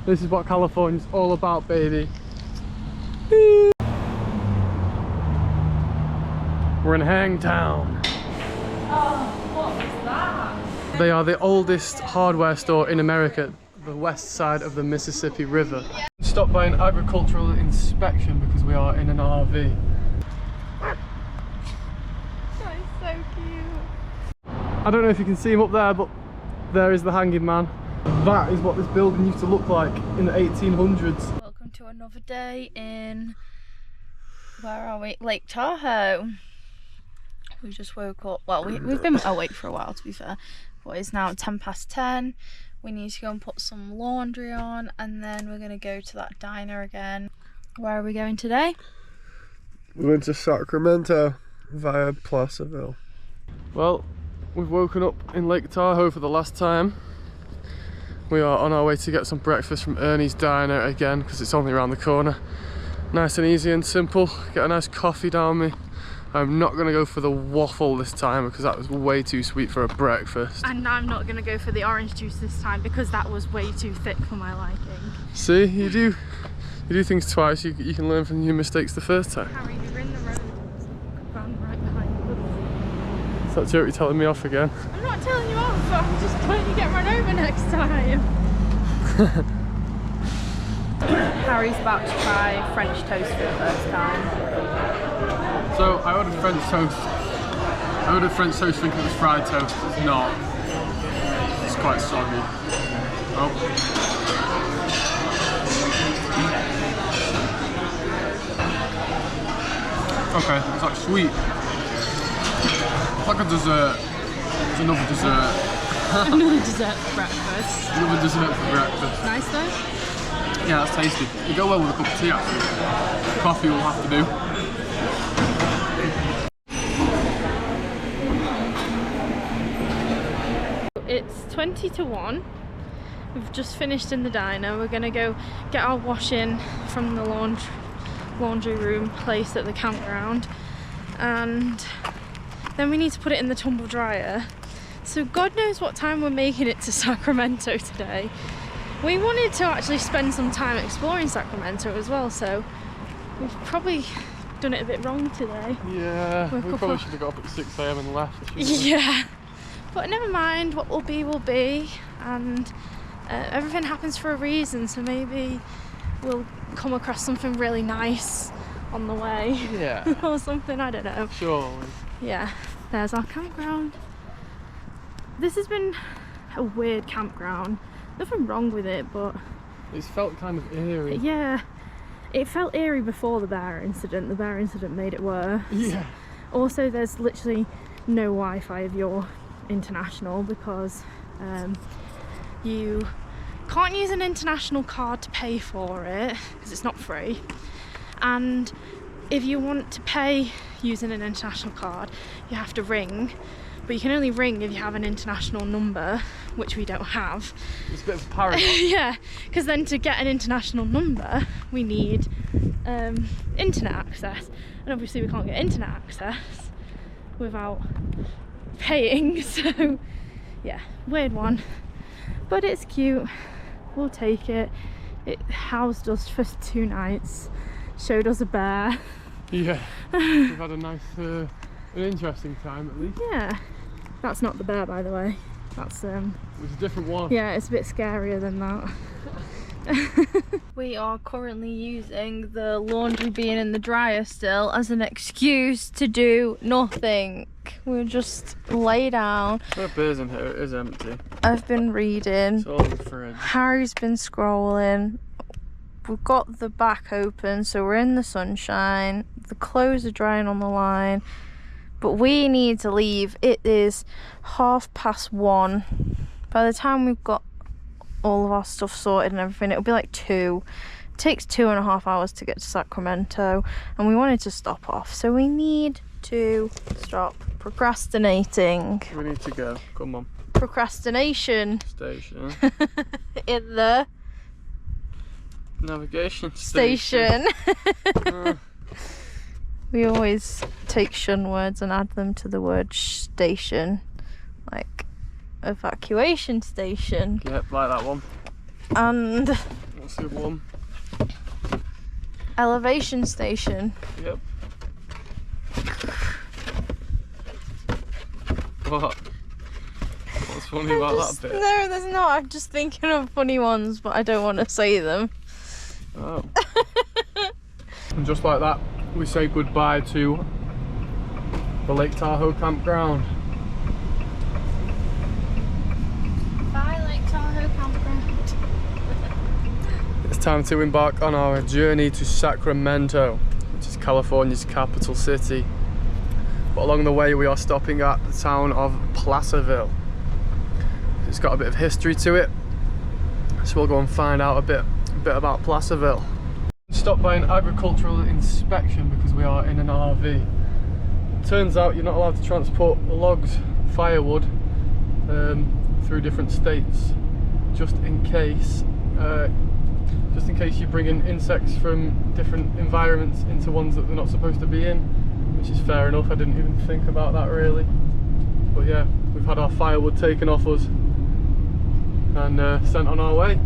This is what California's all about, baby. We're in Hangtown. Oh, what was that? They are the oldest hardware store in America, the west side of the Mississippi River. Stopped by an agricultural inspection because we are in an RV. That is so cute. I don't know if you can see him up there, but there is the hanging man. That is what this building used to look like in the 1800s. Welcome to another day in, where are we? Lake Tahoe. We just woke up. Well, we've been awake for a while, to be fair, but it's now 10:10. We need to go and put some laundry on, and then we're going to go to that diner again. Where are we going today? We went to Sacramento via Placerville. Well, we've woken up in Lake Tahoe for the last time. We are on our way to get some breakfast from Ernie's Diner again, because it's only around the corner. Nice and easy and simple. Get a nice coffee down me. I'm not going to go for the waffle this time because that was way too sweet for a breakfast. And I'm not going to go for the orange juice this time because that was way too thick for my liking. See, you do things twice, you can learn from your mistakes the first time. Harry, you're in the road. Run right behind us. Is that Jyoti telling me off again? I'm not telling you off, I'm just trying to get run over next time. Harry's about to try French toast for the first time. So I ordered French toast. I ordered French toast thinking it was fried toast. It's not. It's quite soggy. Oh. Okay, it's like sweet. It's like a dessert. It's another dessert. Another dessert for breakfast. Another dessert for breakfast. Nice though? Yeah, that's tasty. It'll go well with a cup of tea actually. Coffee will have to do. It's 20:01. We've just finished in the diner. We're gonna go get our washing from the laundry room place at the campground, and then we need to put it in the tumble dryer. So God knows what time we're making it to Sacramento today. We wanted to actually spend some time exploring Sacramento as well, so we've probably done it a bit wrong today. Yeah, we probably should have got up at 6 AM and left. Yeah. But never mind, what will be, and everything happens for a reason, so maybe we'll come across something really nice on the way. Yeah. Or something, I don't know. Surely. Yeah, there's our campground. This has been a weird campground. Nothing wrong with it, but... It's felt kind of eerie. Yeah. It felt eerie before the bear incident. The bear incident made it worse. Yeah. Also, there's literally no Wi-Fi if you're international, because you can't use an international card to pay for it because it's not free, and if you want to pay using an international card you have to ring, but you can only ring if you have an international number, which we don't have. It's a bit of a paradox. Yeah, because then to get an international number we need internet access, and obviously we can't get internet access without paying, so yeah, weird one, but it's cute. We'll take it. It housed us for 2 nights, showed us a bear. Yeah, we've had a nice an interesting time at least. Yeah, that's not the bear, by the way. That's It was a different one. yeah, it's a bit scarier than that. We are currently using the laundry being in the dryer still as an excuse to do nothing. We'll just lay down. There are beers in here, it is empty. I've been reading. It's all in the fridge. Harry's been scrolling. We've got the back open, so we're in the sunshine. The clothes are drying on the line, but we need to leave. It is 1:30. By the time we've got all of our stuff sorted and everything, it'll be like 2. It takes 2.5 hours to get to Sacramento, and we wanted to stop off, so we need to stop procrastinating. We need to go. Come on. Procrastination Station. in the Navigation station. We always take shun words and add them to the word station, like evacuation station. Yep, like that one. And What's the other one? Elevation station. Yep. What? What's funny about that bit? No, there's not. I'm just thinking of funny ones, but I don't want to say them. Oh. And just like that, we say goodbye to the Lake Tahoe campground. Bye, Lake Tahoe campground. It's time to embark on our journey to Sacramento, which is California's capital city. But along the way we are stopping at the town of Placerville. It's got a bit of history to it, so we'll go and find out a bit about Placerville. Stopped by an agricultural inspection because we are in an RV. Turns out you're not allowed to transport logs, firewood, through different states, just in case you bring in insects from different environments into ones that they're not supposed to be in, which is fair enough. I didn't even think about that really, but yeah, we've had our firewood taken off us and sent on our way.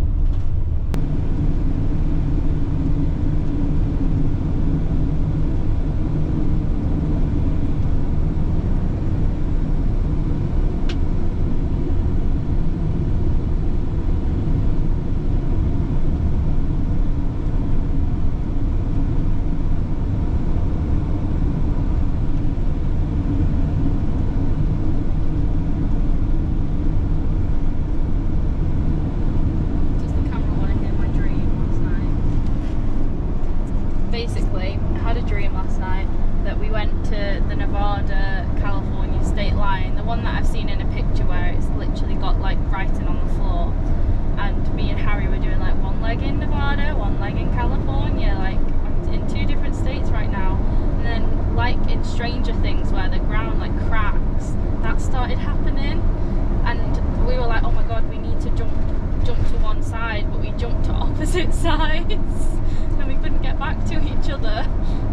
Sides and we couldn't get back to each other,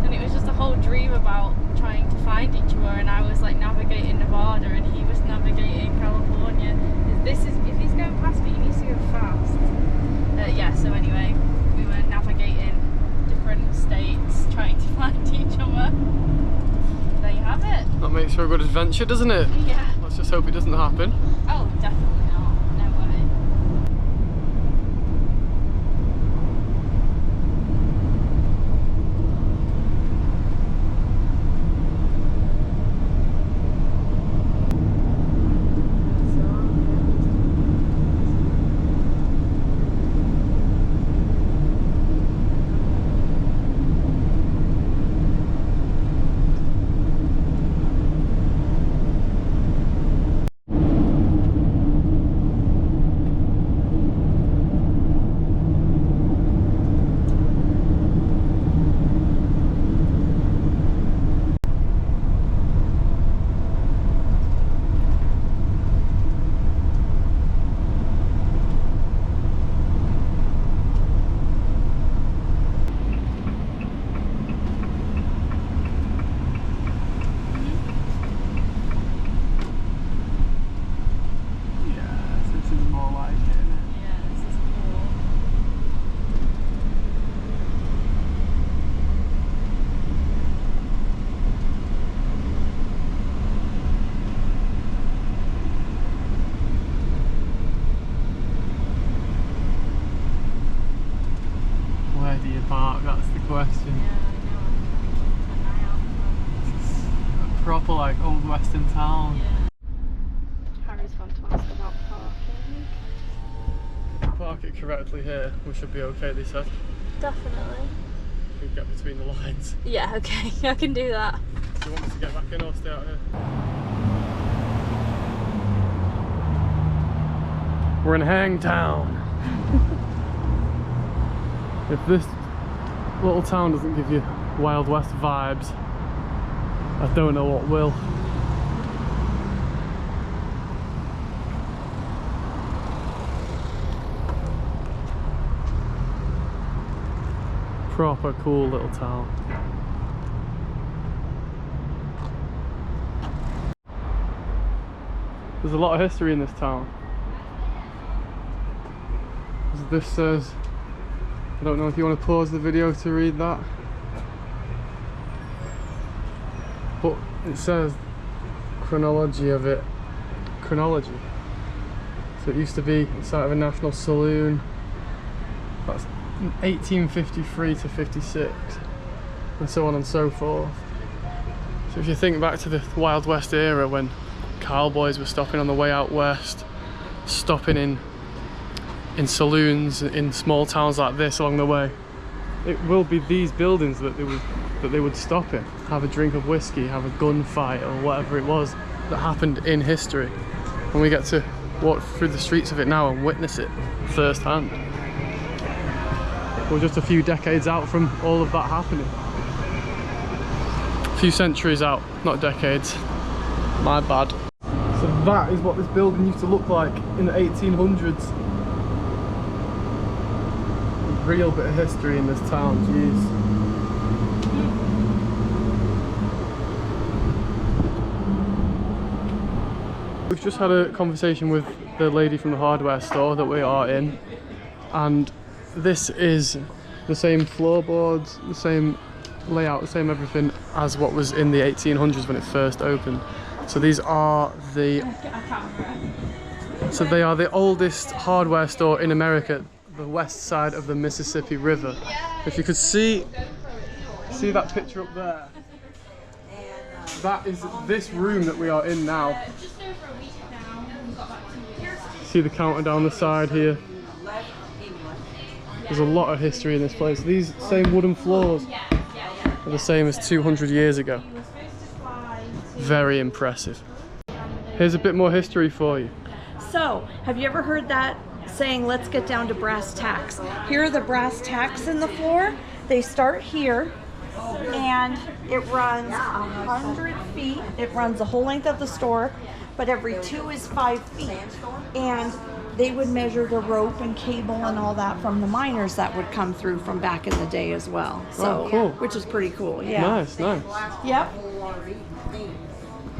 and it was just a whole dream about trying to find each other, and I was like navigating Nevada and he was navigating California. If he's going past me, he needs to go fast. Yeah, so anyway, we were navigating different states trying to find each other. There you have it. That makes for a good adventure, doesn't it? Yeah. Let's just hope it doesn't happen. Oh, definitely not. No way. That's the question. Yeah, I know. It's a proper like old western town. Yeah. Harry's gone to ask about parking. If we park it correctly here, we should be okay, they said. Definitely. If we get between the lines. Yeah, okay, I can do that. Do you want me to get back in or stay out here? We're in Hangtown. If this little town doesn't give you Wild West vibes, I don't know what will. Proper cool little town. There's a lot of history in this town. As this says, I don't know if you want to pause the video to read that. But it says chronology of it. Chronology. So it used to be the site of a national saloon. That's 1853 to 56. And so on and so forth. So if you think back to the Wild West era when cowboys were stopping on the way out west, stopping in saloons in small towns like this along the way, it will be these buildings that they would stop in, have a drink of whiskey, have a gunfight or whatever it was that happened in history. And we get to walk through the streets of it now and witness it firsthand. We're just a few decades out from all of that happening. A few centuries out, not decades. My bad. So that is what this building used to look like in the 1800s. A real bit of history in this town, jeez. We've just had a conversation with the lady from the hardware store that we are in, and this is the same floorboards, the same layout, the same everything as what was in the 1800s when it first opened. So these are they are the oldest hardware store in America, the west side of the Mississippi River. If you could see that picture up there, that is this room that we are in now. See the counter down the side here. There's a lot of history in this place. These same wooden floors are the same as 200 years ago. Very impressive. Here's a bit more history for you. So, have you ever heard that saying, let's get down to brass tacks? Here are the brass tacks in the floor. They start here and it runs 100 feet. It runs the whole length of the store, but every 2 is 5 feet. And they would measure the rope and cable and all that from the miners that would come through from back in the day as well. So, oh, cool. Which is pretty cool. Yeah. Nice, nice. Yep.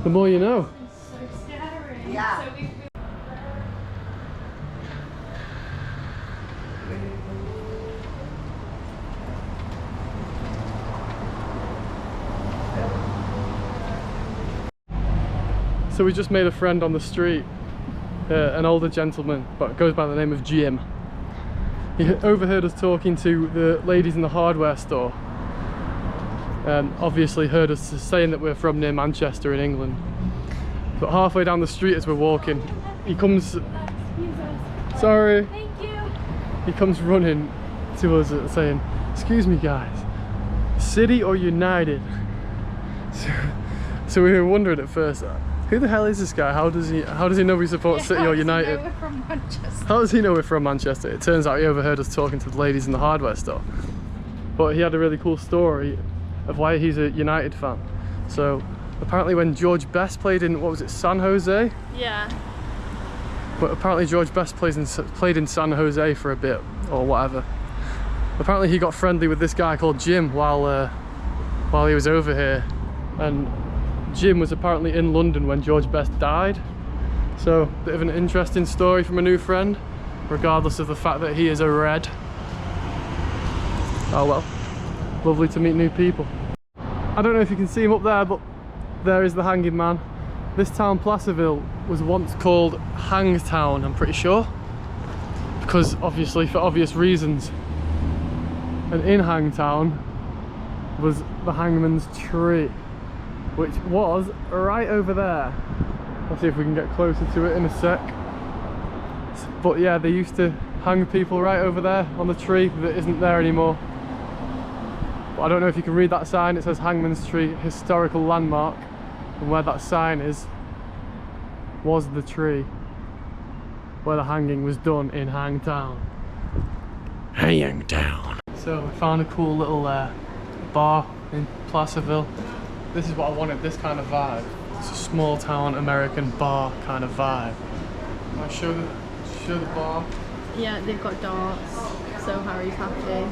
The more you know. Yeah. So we just made a friend on the street, an older gentleman, but goes by the name of Jim. He overheard us talking to the ladies in the hardware store, and obviously heard us saying that we're from near Manchester in England. But halfway down the street as we're walking, he comes... Sorry. Thank you. He comes running to us saying, "Excuse me guys, City or United?" So we were wondering at first, who the hell is this guy? How does he know we support City or United? We're from Manchester. How does he know we're from Manchester? It turns out he overheard us talking to the ladies in the hardware store. But he had a really cool story of why he's a United fan. So apparently when George Best played in, what was it, San Jose? Yeah. But apparently George Best played in San Jose for a bit, or whatever. Apparently he got friendly with this guy called Jim while he was over here. And Jim was apparently in London when George Best died. So, bit of an interesting story from a new friend, regardless of the fact that he is a Red. Oh well, lovely to meet new people. I don't know if you can see him up there, but there is the hanging man. This town, Placerville, was once called Hangtown, I'm pretty sure. Because, obviously, for obvious reasons. And in Hangtown was the hangman's tree, which was right over there. Let's see if we can get closer to it in a sec. But yeah, they used to hang people right over there on the tree that isn't there anymore. But I don't know if you can read that sign. It says Hangman's Tree, historical landmark. And where that sign is, was the tree where the hanging was done in Hangtown. Hangtown. So we found a cool little bar in Placerville. This is what I wanted, this kind of vibe. It's a small town American bar kind of vibe. Can I show the bar? Yeah, they've got darts, so Harry's happy.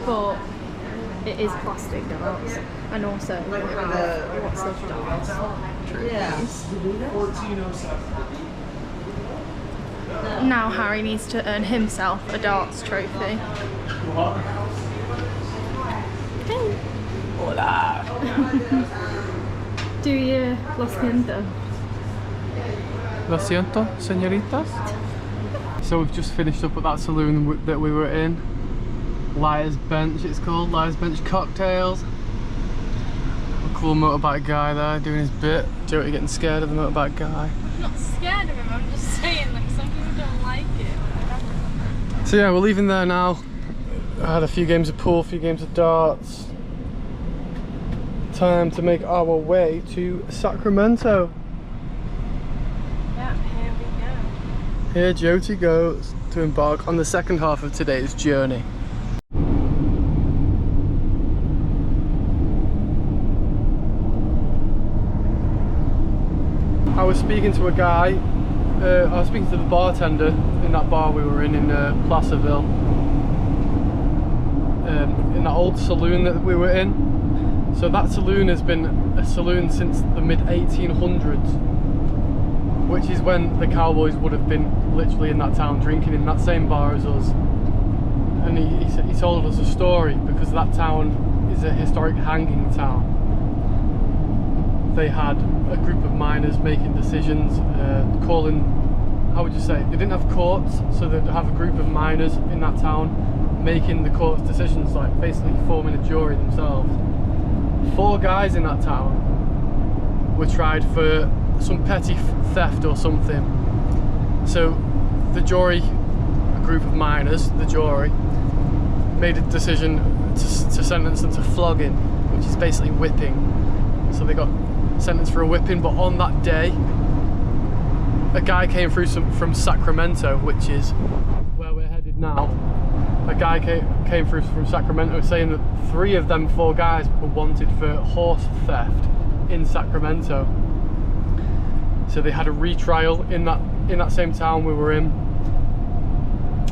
But it is plastic darts, and also we have lots of darts. Yeah. 1407. Now Harry needs to earn himself a darts trophy. What? Hey. Hola. Do you lo siento? Lo siento, señoritas. So we've just finished up at that saloon that we were in. Liar's Bench, it's called. Liar's Bench Cocktails. A cool motorbike guy there doing his bit. Jyoti getting scared of the motorbike guy. I'm not scared of him, I'm just saying, like, some people don't like it. So yeah, we're leaving there now. I had a few games of pool, a few games of darts. Time to make our way to Sacramento. Yeah, here we go. Here Jyoti goes to embark on the second half of today's journey. I was speaking to a guy, I was speaking to the bartender in that bar we were in Placerville, in that old saloon that we were in. So that saloon has been a saloon since the mid-1800s, which is when the cowboys would have been literally in that town drinking in that same bar as us. And he told us a story because that town is a historic hanging town. They had a group of miners making decisions, calling, how would you say, they didn't have courts, so they'd have a group of miners in that town making the court's decisions, like basically forming a jury themselves. 4 guys in that town were tried for some petty theft or something. So the jury, a group of miners, the jury, made a decision to sentence them to flogging, which is basically whipping. So they got sentenced for a whipping, but on that day, a guy came through from Sacramento, which is where we're headed now. A guy came through from Sacramento saying that 3 of them 4 guys were wanted for horse theft in Sacramento. So they had a retrial in that same town we were in,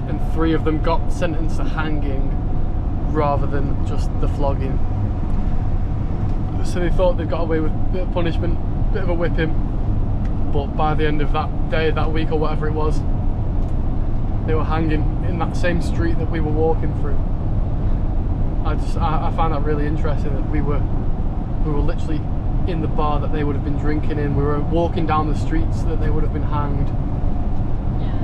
and 3 of them got sentenced to hanging rather than just the flogging. So they thought they'd got away with a bit of punishment, a bit of a whipping, but by the end of that day, that week or whatever it was, they were hanging in that same street that we were walking through. I found that really interesting, that we were literally in the bar that they would have been drinking in. We were walking down the streets that they would have been hanged. Yeah,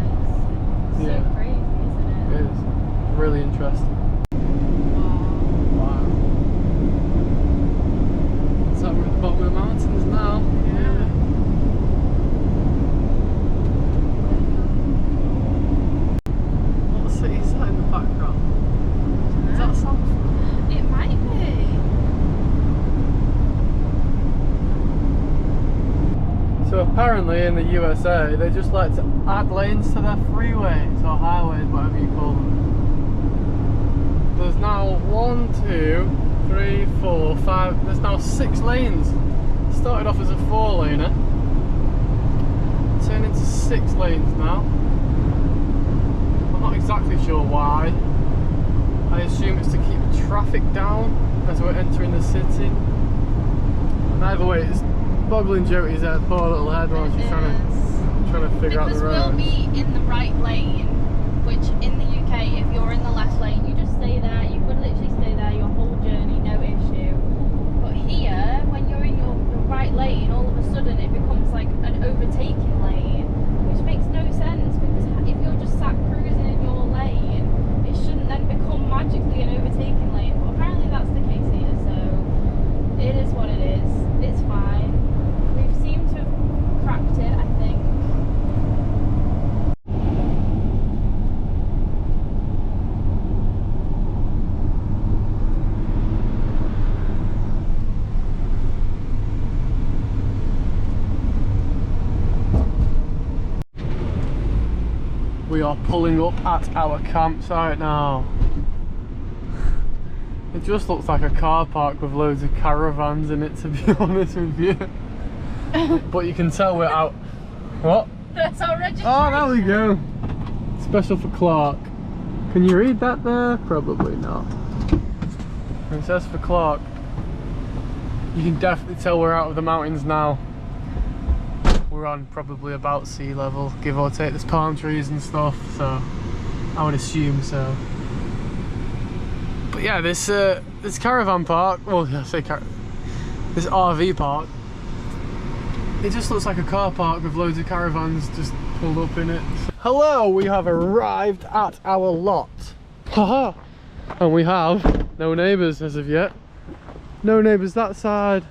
it's so crazy, isn't it? It is really interesting. Wow. So we're at the bottom of the mountains now. Yeah. What city is that in the background? Is that something? It might be. So apparently in the USA, they just like to add lanes to their freeways or highways, whatever you call them. There's now 1, 2, 3, 4, 5, there's now 6 lanes. Started off as a 4-laner, turned into 6 lanes now. I'm not exactly sure why. I assume it's to keep traffic down as we're entering the city. And either way, it's boggling Jyoti's poor little head while she's trying to figure out the road. Because we'll be in the right lane, which in the UK, if you're in the left lane, you just stay there. You could literally stay there your whole journey, no issue. But here, when you're in your right lane, all of a sudden it becomes like an overtaking lane, which makes no sense, because if you're just sat cruising in your lane, it shouldn't then become magically an overtaking lane. But apparently that's the case here, so it is what it is. It's fine. We've seemed to have cracked it, I think. We are pulling up at our campsite now. It just looks like a car park with loads of caravans in it, to be honest with you. But you can tell we're out. What? That's our registration. Oh, there we go. Special for Clark. Can you read that there? Probably not. It says for Clark. You can definitely tell we're out of the mountains now. we're on probably about sea level, give or take. There's palm trees and stuff, so I would assume so. But yeah, this caravan park, well, I say this RV park, it just looks like a car park with loads of caravans just pulled up in it. Hello, we have arrived at our lot. Haha! And we have no neighbours as of yet. No neighbours that side.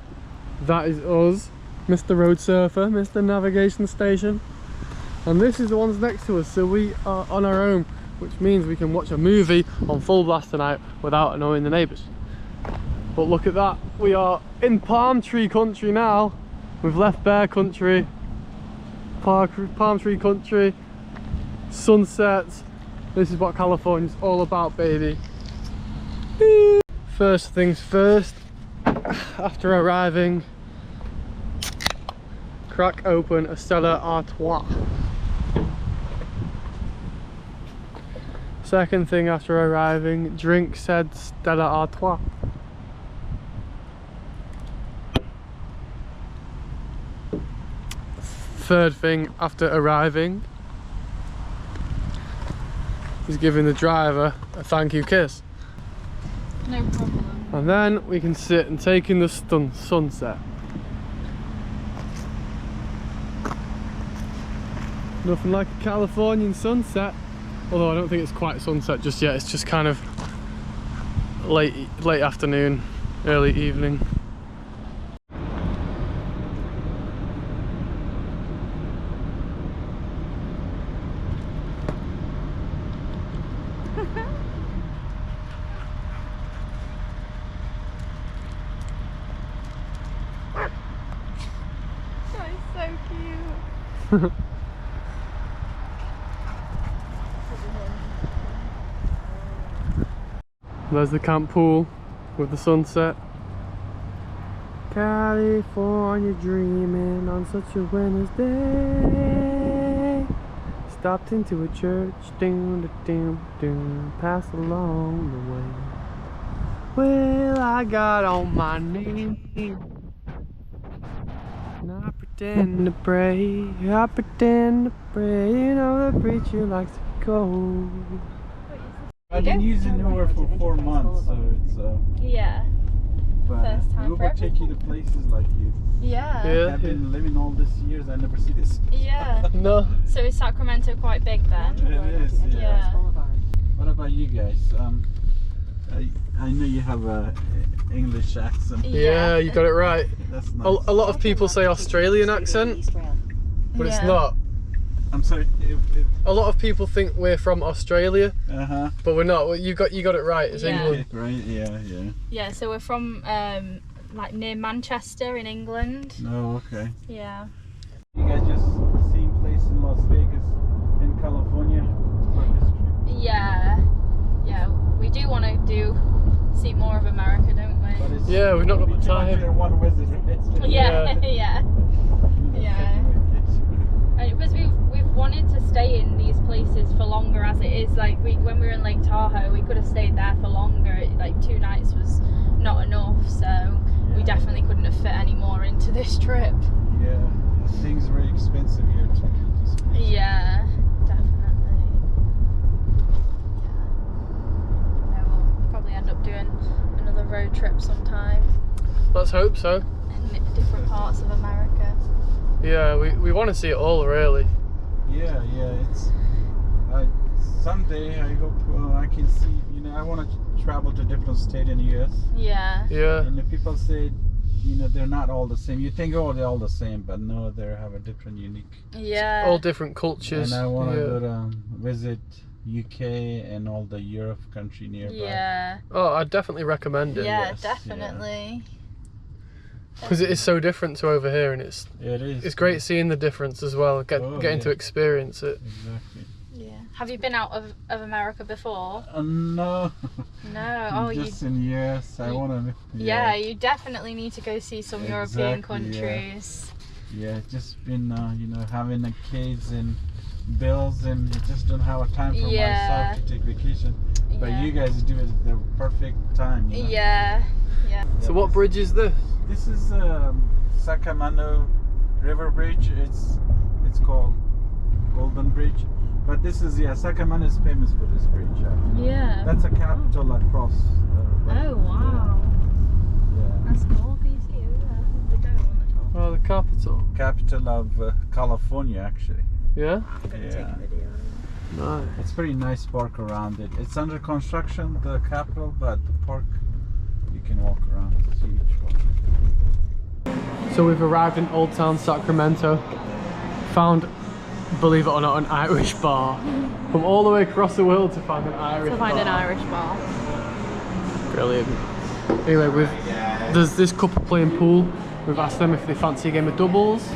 That is us, Mr. Road Surfer, Mr. Navigation Station. And this is the ones next to us, so we are on our own, which means we can watch a movie on full blast tonight without annoying the neighbours. But look at that, we are in palm tree country now. We've left bear country, palm tree country, sunsets. This is what California's all about, baby. First things first, after arriving, crack open a Stella Artois. Second thing after arriving, drink said Stella Artois. Third thing after arriving is giving the driver a thank you kiss. No problem. And then we can sit and take in the sunset. Nothing like a Californian sunset. Although I don't think it's quite sunset just yet, it's just kind of late afternoon, early evening. That is so cute. There's the camp pool with the sunset. California dreaming on such a winter's day. Stopped into a church, doom, doom, doom, passed along the way. Well, I got on my knees and I pretend to pray. I pretend to pray. You know the preacher likes to go. I've been using her for 4 months, so it's Yeah. but First time we for will take you to places like you. Yeah. Yeah. I've been living all these years, I never see this. Yeah. No. So is Sacramento quite big then? It is, yeah. Yeah. What about you guys? I know you have a English accent. Yeah, you got it right. That's A nice. lot of people say Australian accent, but it's Yeah. not. I'm sorry. A lot of people think we're from Australia, Uh-huh. but we're not. You got it right. It's Yeah. England. Right, yeah. Yeah, so we're from like near Manchester in England. No, okay. Yeah. You guys just same place in Las Vegas, in California for this trip. Yeah. Yeah. We do want to see more of America, don't we? But it's, Yeah, we've not got the we came out time. here in one visit, right? Yeah. Yeah. Yeah. Because we've wanted to stay in these places for longer as it is. Like when we were in Lake Tahoe, we could have stayed there for longer. Like 2 nights was not enough, so we definitely couldn't have fit any more into this trip. Yeah, things are very expensive here too. Yeah, definitely. Yeah, we'll probably end up doing another road trip sometime Let's hope so. in different parts of America. Yeah, we want to see it all, really. Yeah, it's someday I hope I can see. You know, I want to travel to different states in the U.S. Yeah. Yeah. And if people say, you know, they're not all the same, you think, oh, they're all the same, but no, they have a different, unique. Yeah. All different cultures. And I want to yeah. go to visit UK and all the Europe country nearby. Yeah. Oh, I'd definitely recommend it. Yeah, yes, definitely. Because it is so different to over here, and it's It is. great seeing the difference as well. Getting to yeah. experience it. Exactly. Yeah. Have you been out of America before? No. No. Oh, Just in US. I want to. Yeah, you definitely need to go see some European Exactly, yeah. countries. Yeah, just been you know, having the kids and bills, and just don't have a time for Yeah. myself to take vacation. But Yeah. you guys do it the perfect time. You know? Yeah. So what bridge is this? This is Sacramento river bridge. It's called Golden Bridge. But this is, yeah, Sacramento is famous for this bridge. Yeah. That's a capital across. Oh wow. Yeah. That's cool. Can you see it? The dome on the top. Oh, the capital. Capital of California, actually. Yeah? I'm gonna Yeah. take a video. Nice. It's pretty nice park around it. It's under construction, the capital, but the park, you can walk around. It's huge. So we've arrived in Old Town Sacramento. Found, believe it or not, an Irish bar. Come all the way across the world to find an Irish bar. To find an Irish bar. Brilliant. Anyway, there's this couple playing pool. We've asked them if they fancy a game of doubles,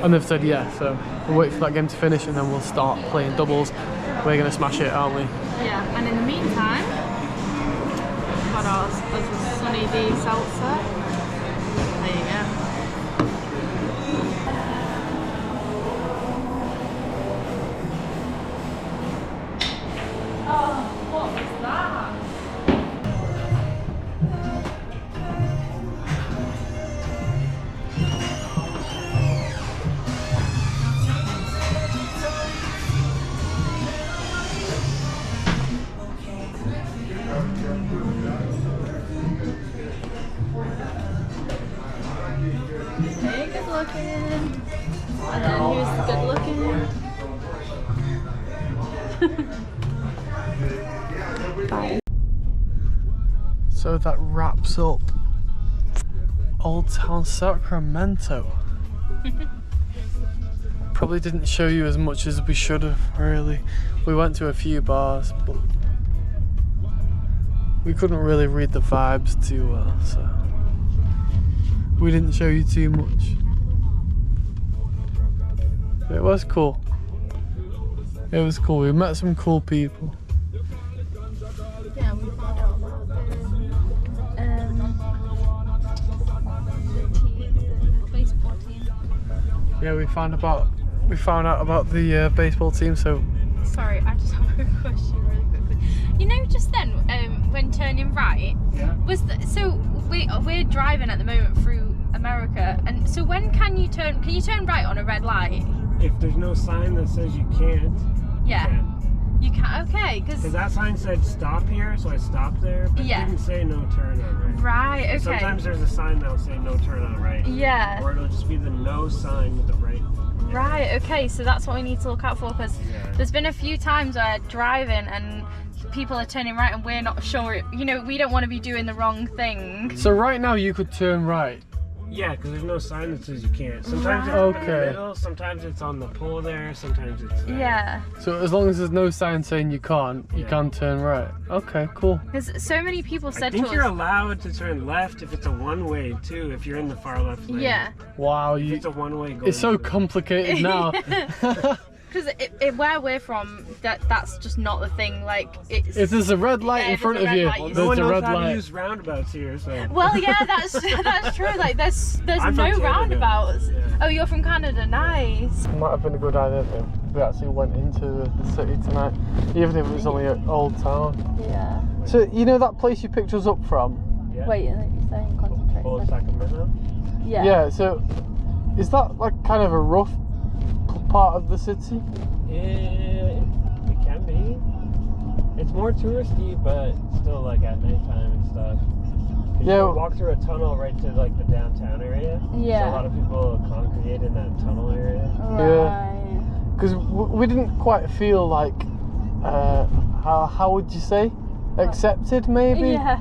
and they've said yeah. So we'll wait for that game to finish and then we'll start playing doubles. We're gonna smash it, aren't we? Yeah, and in the meantime, we've got our Sunny D salsa. There you go. What was that? Hey, good looking. And then here's the good looking. Bye. So that wraps up Old Town Sacramento. Probably didn't show you as much as we should have, really. We went to a few bars, but we couldn't really read the vibes too well, so we didn't show you too much. It was cool. It was cool. We met some cool people. Yeah, we found out about the baseball team. Yeah, we found out about the baseball team. So Sorry, I just have a question really quickly. You know, just then, when turning right, we're driving at the moment through America, and so when can you turn right on a red light? If there's no sign that says you can't, Yeah. you can. You can, okay, Because because that sign said stop here, so I stopped there, but Yeah. it didn't say no turn on right. right, okay, Sometimes there's a sign that'll say no turn on right. yeah, Or it'll just be the no sign with the right. right, okay, so that's what we need to look out for, because Yeah. there's been a few times where driving and people are turning right and we're not sure, you know, we don't want to be doing the wrong thing. so right now you could turn right. Yeah, because there's no sign that says you can't. Sometimes it's Right. in the Okay. middle, sometimes it's on the pole there, sometimes it's there. Yeah, So as long as there's no sign saying you can't, you Yeah. can turn right. Okay, cool. because so many people I said think to you're us, allowed to turn left if it's a one-way too, if you're in the far left lane. yeah, Wow, If you. it's a one-way going. It's so complicated now. because where we're from, that's just not the thing. Like it's. If there's a red light Yeah, in there's front a of red you, light, you no there's one a knows red how to light. use roundabouts here, so. Well, yeah, that's true. Like there's I'm from no Canada. roundabouts. Yeah. Oh, you're from Canada, nice. Might have been a good idea if we actually went into the city tonight, even if it was only at Old Town. Yeah. So you know that place you picked us up from? Yeah. Wait, you're saying concentrate. Old Sacramento. Yeah. Yeah. So is that like kind of a rough part of the city? It can be. It's more touristy, but still like at nighttime and stuff. Yeah. You walk through a tunnel right to like the downtown area. Yeah. So a lot of people congregate in that tunnel area. Right. Because we didn't quite feel like, how would you say, accepted maybe? Yeah.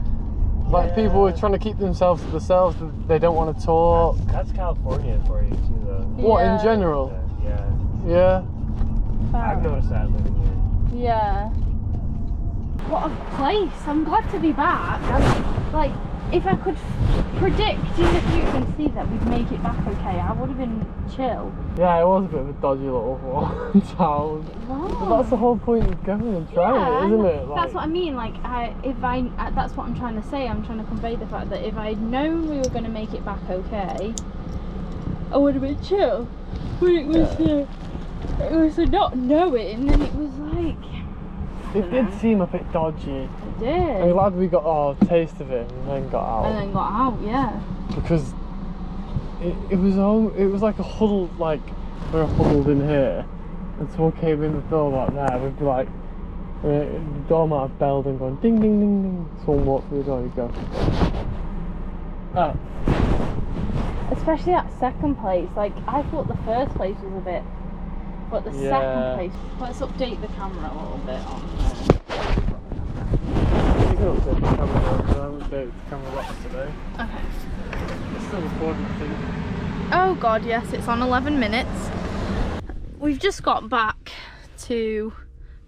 Like people were Yeah. trying to keep themselves to themselves. They don't want to talk. That's California for you too, though. What in Yeah. general? Yeah. Yeah. I've noticed that living here. Yeah. What a place! I'm glad to be back. Like, if I could predict in the future and see that we'd make it back okay, I would have been chill. Yeah, it was a bit of a dodgy little town. But that's the whole point of going and trying it, isn't it? Like, That's what I mean. Like, that's what I'm trying to say. I'm trying to convey the fact that if I'd known we were going to make it back okay, I would have been chill. But it was the not knowing, and it was like. it did seem a bit dodgy. It did. I'm glad we got our taste of it and then got out. And then got out, yeah. Because it was like a huddled, like we were huddled in here, and someone came in the door like there with like the door might have belled and gone ding ding ding ding. Someone walked through the door. You go. Oh. Especially that second place. Like I thought the first place was a bit, but the second place. Let's update the camera a little bit on. You can update the camera. I haven't updated the camera lots today. Okay. It's still recording, I think. Oh god, yes, it's on 11 minutes. We've just got back to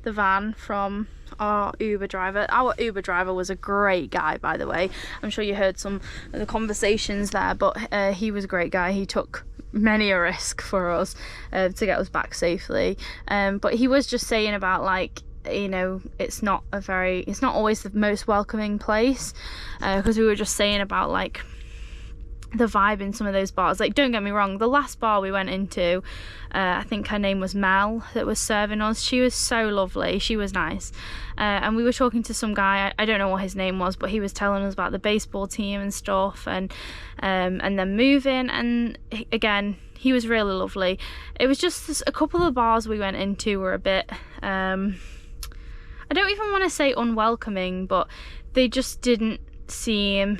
the van from our Uber driver. Our Uber driver was a great guy, by the way. I'm sure you heard some of the conversations there, but he was a great guy. He took many a risk for us to get us back safely. But he was just saying about, like, you know, it's not always the most welcoming place, because we were just saying about, like, the vibe in some of those bars. Like, don't get me wrong, the last bar we went into, I think her name was Mel that was serving us. She was so lovely, she was nice, and we were talking to some guy, I don't know what his name was, but he was telling us about the baseball team and stuff, and then moving, and again, he was really lovely. It was just a couple of bars we went into were a bit I don't even want to say unwelcoming, but they just didn't seem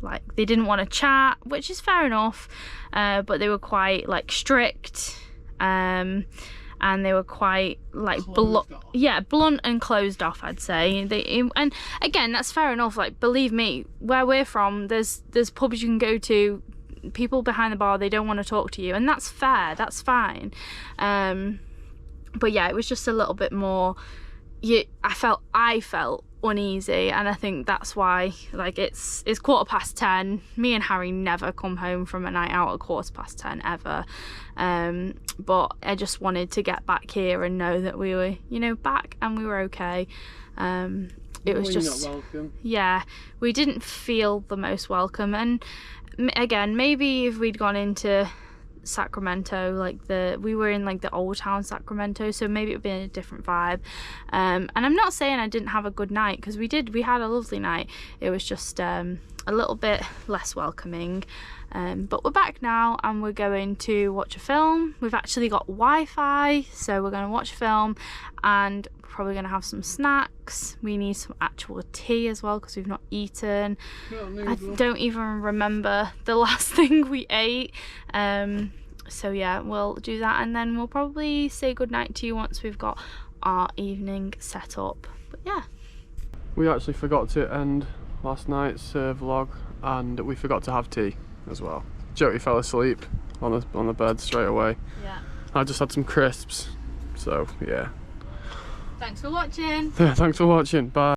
like they didn't want to chat, which is fair enough, but they were quite like strict, and they were quite like blunt and closed off, I'd say. And again, that's fair enough. Like, believe me, where we're from, there's pubs you can go to, people behind the bar, they don't want to talk to you, and that's fair, that's fine. But yeah, it was just a little bit more, I felt uneasy, and I think that's why, like, it's 10:15. Me and Harry never come home from a night out at 10:15 ever, but I just wanted to get back here and know that we were, you know, back and we were okay. It was just not welcome. Yeah, we didn't feel the most welcome, and again, maybe if we'd gone into Sacramento, like we were in like the old town Sacramento, so maybe it would be a different vibe, and I'm not saying I didn't have a good night, because we had a lovely night. It was just a little bit less welcoming, but we're back now and we're going to watch a film. We've actually got Wi-Fi, so we're going to watch a film, and we're probably going to have some snacks. We need some actual tea as well, because we've not eaten. I don't even remember the last thing we ate. So yeah, we'll do that, and then we'll probably say goodnight to you once we've got our evening set up. But yeah, We actually forgot to end last night's vlog, and we forgot to have tea as well. Jyoti fell asleep on the bed straight away. Yeah. I just had some crisps, so yeah. Thanks for watching. Thanks for watching. Bye.